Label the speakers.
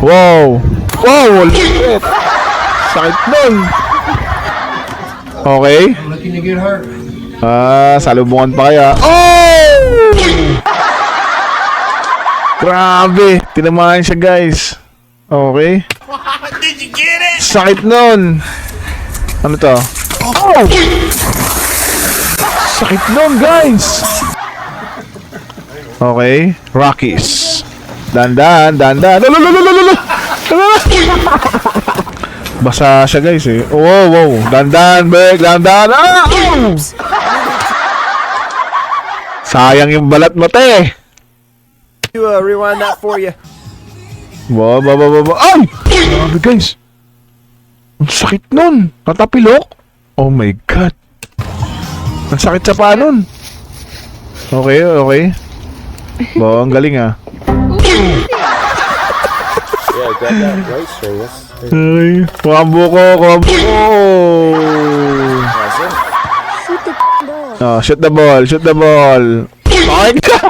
Speaker 1: Wow! Wow! Ulit! Sakit nun! Okay.
Speaker 2: I'm looking to get hurt.
Speaker 1: Salubungan pa kaya. Oh! Grabe! Tinamaan siya, guys. Okay.
Speaker 2: Did you get it?
Speaker 1: Sakit nun! Ano to? Oh! Sakit nun, guys! Okay. Rockies. Dandan, dandan. Lulululululu! Basa siya, guys, eh. Wow, wow. Dandan, beg, dandan. Ah! Sayang yung balat mo, te.
Speaker 3: Rewind that for you.
Speaker 1: Wow, wow, wow, wow. Ay! Grabe, guys. Ang sakit nun. Natapilok. Oh my God. Ang sakit sa paa nun. Okay, okay. Wow, ang galing, ah.
Speaker 3: Yeah, got that right string.
Speaker 1: Ay, kumambo ko, kumambo ko.
Speaker 3: That's it.
Speaker 1: Oh, shoot the ball, shoot the ball. Okay ka.